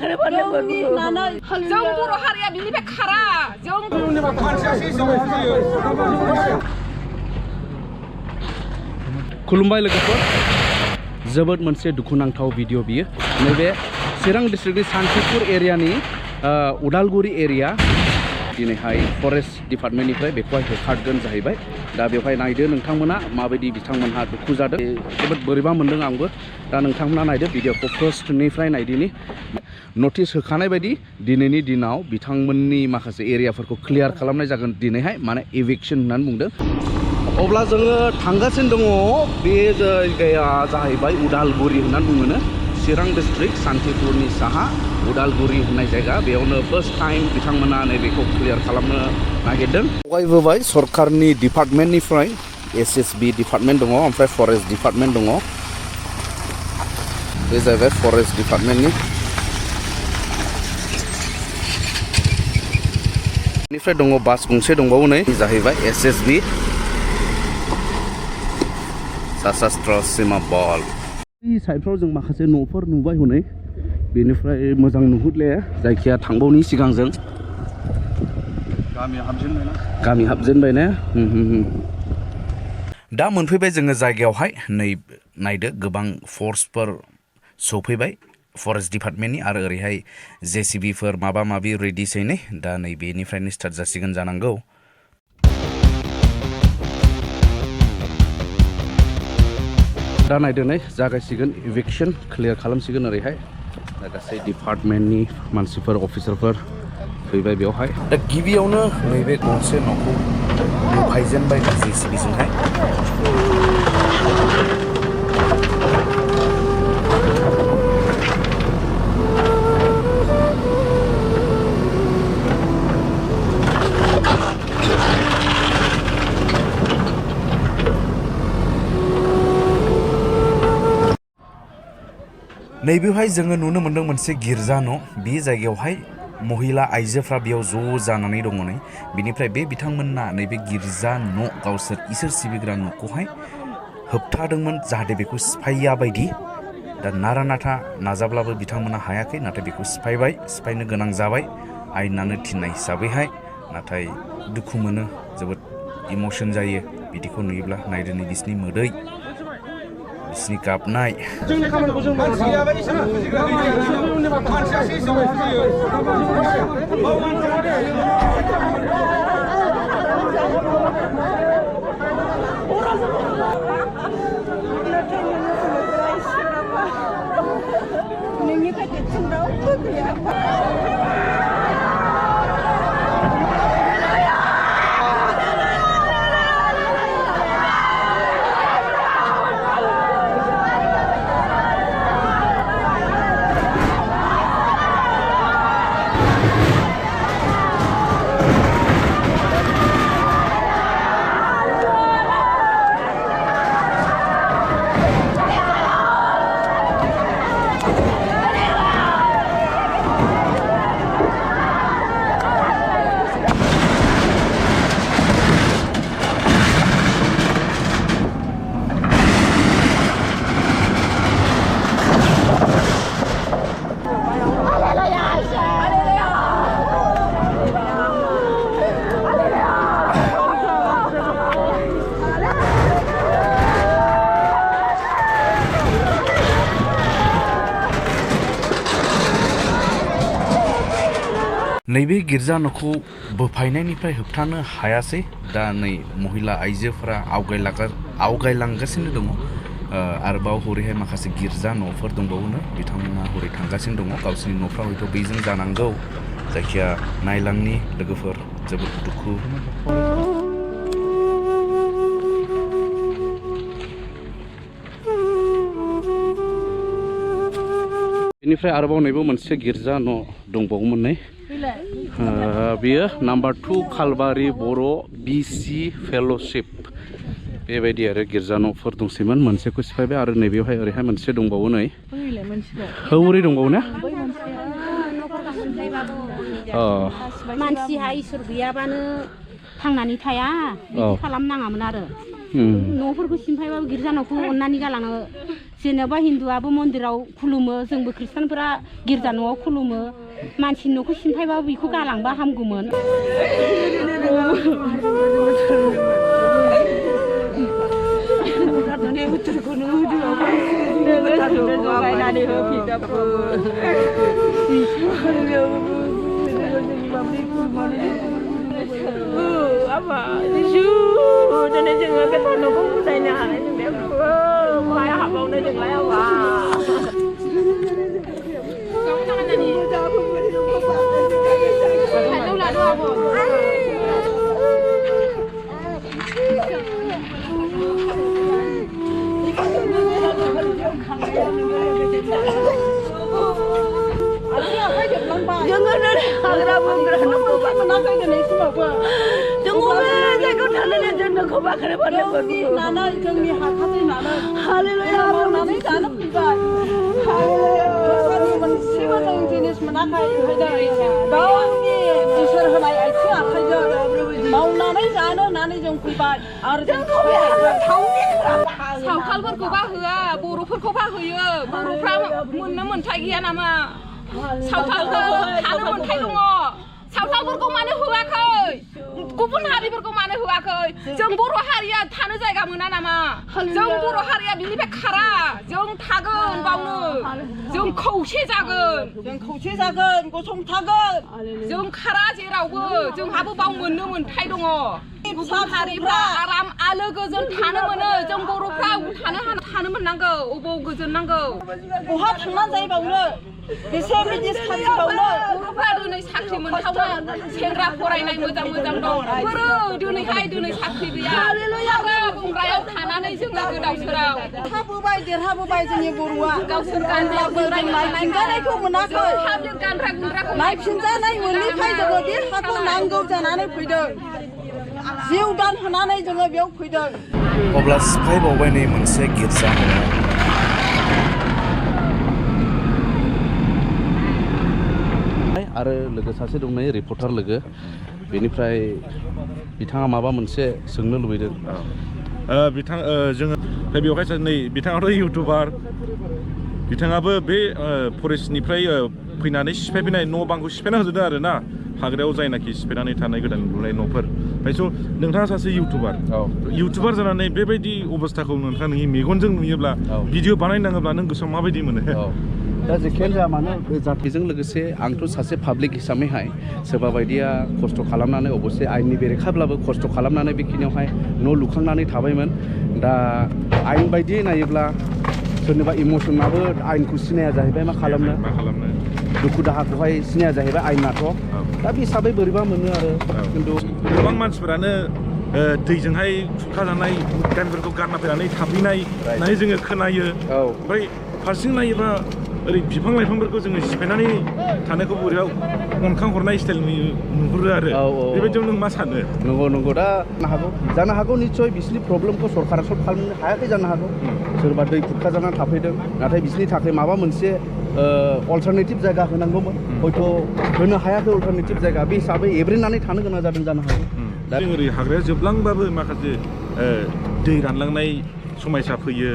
जों बर' हारिया बिनिफ्राय खारा जों खुलुमबाय लोगोफोर जोबोद मोनसे दुखुनांथाव भिडिअ बियो नैबे चिरां डिस्ट्रिक्टनि शान्तिपुर एरियानि उदालगुरि एरिया दिनैहाय फरेस्ट डिपार्टमेन्टनिफ्राय बेखौहाय होखारगोन जाहैबाय दा बेवहाय नायदो नोंथांमोना माबायदि बिथांमोनहा दुखु जादों जोबोद बोरैबा मोनदों आंबो दा नोंथांमोना नायदो भिडिअखौ फार्स्टनिफ्राय नायदिनि नटिस होखानाय बायदि दिनैनि दिनाव बिथांमोननि माखासे एरियाफोरखौ क्लियार खालामनाय जागोन दिनैहाय माने एविक्शन होननानै बुंदों अब्ला जोङो थांगासिनो दङ बे जायगाया जाहैबाय उदालगुरि होननानै बुङोनो चिरां डिस्ट्रिक्ट शान्तिपुरनि साहा उदालगुरि होननाय जायगा बेयावनो फार्स्ट टाइम बिथांमोना नैबेखौ क्लियार खालामनो नागिरदों गयबोबाय सरकारनि डिपार्टमेन्टनिफ्राय एसएसबी डिपार्टमेन्ट दङ ओमफ्राय फरेस्ट डिपार्टमेन्ट दङ बे जाहैबाय फरेस्ट डिपार्टमेन्टनि निफ्राय दङ बास गंसे दंबावो नै जाहैबाय एसएसबी सशस्त्र सीमा बल साइडफ्राव जों माखासे न'फोर नुबाय हनै बेनिफ्राय मोजां नुहुरले जायखिया थांबावनि सिगां जों गामि हाबजेनबाय ना दा मोनफैबाय जोङो जायगायावहाय नै नायदो गोबां फर्सफोर सफैबाय फरेस्ट डिपार्टमेन्टनि आरो ओरैहाय जेसीबीफोर माबा माबि रेडिसै नै दा नै बेनिफ्रायनो स्टार्ट जासिगोन जानांगौ दा नायदो नै जागायसिगोन इभिक्शन क्लियार खालामसिगोन ओरैहाय दा गासै डिपार्टमेन्टनि मानसिफोर अफिसारफोर फैबाय बेवहाय दा गिबियावनो नैबे गंसे न'खौ लुफायजेनबाय जेसीबीजोंहाय नैबेवहाय जोङो नुनो मोन्दों मोनसे गिर्जा न' बे जायगायावहाय महिला आइजोफ्रा बेयाव ज' जानानै दङ नै बिनिफ्राय बे बिथांमोनना नैबे गिर्जा न' गावसोर इसोर सिबिग्रा न'खौहाय होबथादोंमोन जाहाथे बेखौ सिफाया बायदि दा नारा नाथा नाजाब्लाबो बिथांमोना हायाखै नाथाय बेखौ सिफायनो गोनां जाबाय आयेनानो थिननाय हिसाबैहाय नाथाय दुखु मोनो जोबोद इमोसन जायो बिदिखौ नुयोब्ला नायदो नै बिसिनि मोदै बिसिनि गाबनाय जोंनि खामानिखौ जों नैबे गिर्जा न'खौ बोफायनायनिफ्राय होबथानो हायासै दा नै महिला आइजोफोरा आवगायलांगासिनो दङ आरोबाव हरैहाय माखासे गिर्जा न'फोर दंबावोनो बिथांमोना हरै थांगासिनो दङ गावसोरनि न'फ्रा हयथ' बेजों जानांगौ जायखिया नायलांनि लोगोफोर जोबोद दुखु बेनिफ्राय आरोबाव नैबे मोनसे गिर्जा न' दंबावोमोन नै बियो नाम्बार 2 खालबारि बर' बिसि फेल'शिप बेबायदि आरो गिर्जा न'फोर दंसैमोन मोनसेखौ सिफायबाय आरो नैबेवहाय ओरैहाय मोनसे दंबावो नै हौरै दंबावो ना मानसिहा इसोर गैयाबानो थांनानै थाया बिदि खालामनाङामोन आरो न'फोरखौ सिमफायबाबो गिर्जा न'खौ अननानै गालाङो जेनेबा हिन्दुआबो मन्दिराव खुलुमो जोंबो खृष्टानफोरा गिर्जा न'आव खुलुमो मानसिनि न'खौ सिनफायबाबो बेखौ गालांबा हामगौमोन apa isu dan jangan kata noko mudanya kaya habang na jangan apa kamu jangan nani hello lah doa apa jangan ada agra banggra noko ba naka ni semua apa jangan ada kau thana ni jangan noko ba kare bale ni nana jangan ni hathate nana haleluya nana jana piba haleluya ni mansiba tang jenis menakai haida daun ni isor hanai aichu akhaja mau nana jana nani jong piba ar jang thauni सावथालफोरखौ बा होआ बर'फोरखौ बा होयो बर'फ्रा मोननो मोनथाय गैया नामा सावथालखौ थानो मोनथाय दङ सावथालफोरखौ मानो होआखै गुबुन हारिफोरखौ मानो होआखै जों बर' हारिया थानो जायगा मोना नामा जों बर' हारिया बिनिफ्राय खारा जों थागोन बावनो जों खौसे जागोन गसंथागोन जों खारा जेरावबो जोंहाबो बाव मोननो मोनथाय दङ गुबुन हारिफ्रा आराम आलो गोजोन थानो मोनो जों बर'फ्रा थानो मोननांगौ अबाव गोजोन नांगौ बहा थांना जायबावनो बेसे बिदि साख्रि बावनो बर'फ्रा दिनै साख्रि मोनथावनो सेंग्रा फरायनाय मोजां दं बोरो दिनै साख्रि गैया बंग्रायाव थानानै जोङो गोदाव सोराव देरहाबोबाय जोंनि बर'आ गावसोर गानब्लाबो नायफिनजानायखौ मोनाखै गानग्रा गुन्द्राखौ नायफिनजानाय मोनैखाय जोङो बे हाखौ नांगौ जानानै फैदों जिउ दान होनानै जोङो बेयाव फैदों अब्ला सिफायबावबाय नै मोनसे गिर्जा आरो लोगो सासे दं नै रिपर्टार लोगो बेनिफ्राय बिथाङा माबा मोनसे सोंनो लुबैदों जोङो बेवहाय नै बिथाङाथ' इउटुबार बिथाङाबो बे फरेस्टनिफ्राय फैनानै सिफायफैनाय न' बांखौ सिफायना होजोबदों आरो ना हाग्रायाव जायनाखि सिफायनानै थानाय गोदान लुनाय न'फोर ओमफ्राय स' नोंथाङा सासे इउटुबार जानानै बेबायदि अबस्थाखौ नोंथाङा नोंनि मेगनजों नुयोब्ला भिडिअ बानायनाङोब्ला नों गोसोआव माबायदि मोनो दा जेखियानो जाया मानो जातिजों लोगोसे आंथ' सासे पाब्लिक हिसाबैहाय सोरबा बायदिया खस्थ' खालामनानै अबस्से आयेननि बेरेखाब्लाबो खस्थ' खालामनानै बेखिनियावहाय न' लुखांनानै थाबायमोन दा आयेन बायदियै नायोब्ला सोरनिबा इमसनाबो आयेनखौ सिनाया जाहैबाय मा खालामनो दुखु दाहाखौहाय सिनाया जाहैबाय आयेनाथ' दा बे हिसाबै बोरैबा मोनो आरो खिन्थु गोबां मानसिफोरानो दैजोंहाय खुरखाजानाय गामिफोरखौ गारना फैनानै थाफैनाय होननानै जोङो खोनायो ओमफ्राय फारसेथिं नायोबा ओरै बिफां लाइफांफोरखौ जोङो सिफायनानै थानायखौ बोरैबा अनखां हरनाय स्टाइल नुहुरो आरो बेबायदियाव नों मा सानो नंगौ दा जानो हागौ निस्सय बिसिनि प्रब्लेमखौ सरकारा सल्भ खालामनो हायाखै जानो हागौ सोरबा दै खुरखाजानानै थाफैदों नाथाय बिसिनि थाखाय माबा मोनसे अल्टारनेटिभ जायगा होनांगौमोन हयथ' होनो हायाखै अल्टारनेटिभ जायगा बे हिसाबै एब्रेनानै थानो गोनां जादों जानो हागौ दा ओरै हाग्राया जोबलांबाबो माखासे दै रानलांनाय समयसा फैयो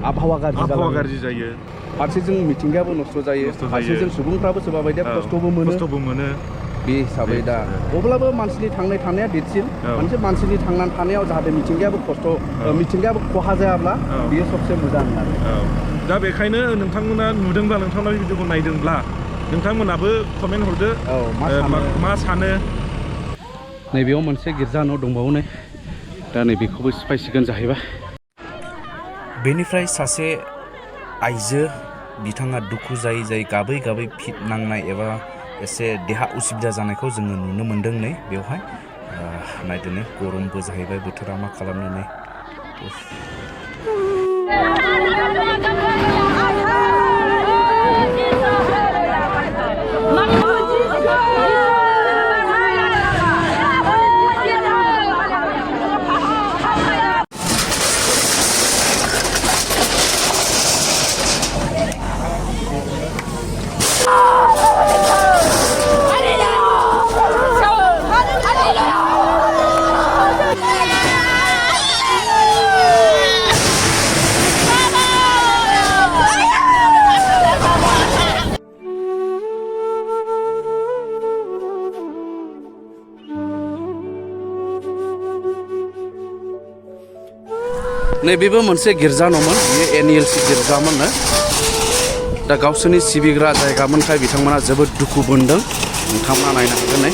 आबहावा गाज्रि जायो फारसेजों मिथिंगायाबो नस्थ' जायो फारसेजों सुबुंफ्राबो सोरबा बायदिया खस्थ'बो मोनो बे हिसाबै दा अब्लाबो मानसिनि थांनाय थानाया देरसिन मोनसे मानसिनि थांनानै थानायाव जाहाथे मिथिंगायाबो खहा जायाब्ला बियो सबसे मोजां आरो दा बेखायनो नोंथांमोना नुदोंब्ला नोंथांमोना भिडिअखौ नायदोंब्ला नोंथांमोनाबो कमेन्ट हरदो मा सानो नैबेयाव मोनसे गिर्जा न' दंबावो नै दा नैबेखौबो सिफायसिगोन जाहैबाय बेनिफ्राय सासे आइजो बिथाङा दुखु जायै गाबै फिट नांनाय एबा एसे देहा उसुबिदा जानायखौ जोङो नुनो मोन्दों नै बेवहाय नायदो नै गरमबो जाहैबाय बोथोरा मा खालामनो नै नैबेबो मोनसे गिर्जा न'मोन बेयो NLC गिर्जामोननो दा गावसोरनि सिबिग्रा जायगामोनखाय बिथांमोना जोबोद दुखु मोनदों नोंथांमोना नायनो हागोन नै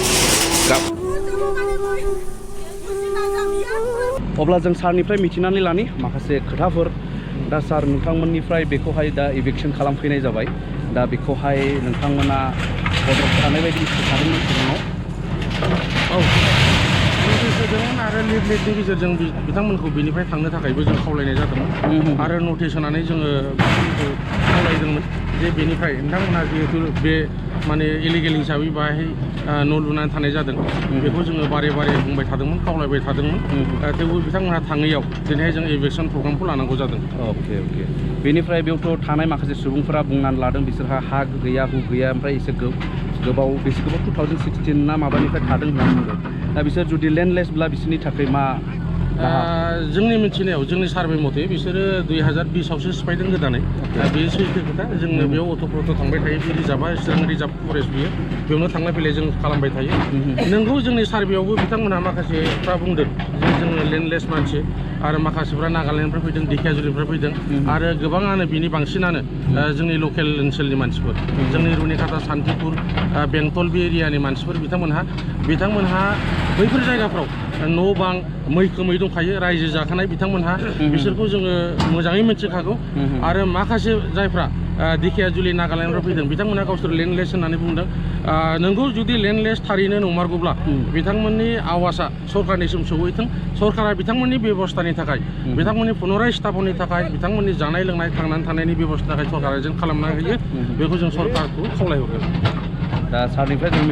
अब्ला जों सारनिफ्राय मिथिनानै लानि माखासे खोथाफोर दा सार नोंथांमोननिफ्राय बेखौहाय दा इभिक्सन खालामफैनाय जाबाय दा बेखौहाय नोंथांमोना बन्द थानाय बायदि सारनि सिगाङाव औ नोटिस आरो लिफलेटनि गेजेरजों बिथांमोनखौ बेनिफ्राय थांनो थाखायबो जों खावलायनाय जादोंमोन आरो नटिस होनानै जोङो खावलायदोंमोन जे बेनिफ्राय नोंथांमोनहा जिहेतु बे माने इलिगेल हिसाबै बाहाय न' लुनानै थानाय जादों बेखौ जोङो बारे बारे बुंबाय थादोंमोन खावलायबाय थादोंमोन थेवबो बिथांमोनहा थाङैयाव दिनैहाय जों इभिक्सन प्रग्रामखौ लानांगौ जादों अके बेनिफ्राय बेयावथ' थानाय माखासे सुबुंफोरा बुंनानै लादों बिसोरहा हा गैया हु गैया ओमफ्राय एसे गोबाव बेसे गोबाव 2016 ना माबानिफ्राय थादों होनना बुंदों दा बिसोर जुदि लेन्डलेसब्ला बिसोरनि थाखाय मा जोंनि मिथिनायाव जोंनि सार्भे मथे बिसोरो 2020आवसो सिफायदों गोदानै बे सैथो खोथा जोंनो बेयाव अट' थांबाय थायो बे रिजार्भआ चिरां रिजार्भ फरेस्ट बियो बेयावनो थांलाय फैलाय जों खालामबाय थायो नोंगौ जोंनि सार्भेयावबो बिथांमोनहा माखासेफ्रा बुंदों जे जोङो लेन्डलेस मानसि आरो माखासेफ्रा नागालेण्डनिफ्राय फैदों ढेकियाजुलिनिफ्राय फैदों आरो गोबाङानो बिनि बांसिनानो जोंनि लकेल ओनसोलनि मानसिफोर जोंनि रुनिकाटा शान्तिपुर बेंटल बे एरियानि मानसिफोर बिथांमोनहा बैफोर जायगाफ्राव न' बां मैखोमै दंखायो रायजो जाखानाय बिथांमोनहा बिसोरखौ जोङो मोजाङै मिथिखागौ आरो माखासे जायफ्रा ढेकियाजुलि नागालेण्डनिफ्राय फैदों बिथांमोनहा गावसोर लेन्डलेस होननानै बुंदों नोंगौ जुदि लेन्डलेस थारैनो नंमारगौब्ला बिथांमोननि आवाजआ सरकारनिसिम सौहैथों सरकारा बिथांमोननि बेबस्थानि थाखाय बिथांमोननि पुनराय स्थापननि थाखाय बिथांमोननि जानाय लोंनाय थांनानै थानायनि बेबस्थानि थाखाय सरकारा जों खालामना होयो बेखौ जों सरकारखौ खावलायहरगोन दा सारनिफ्राय जों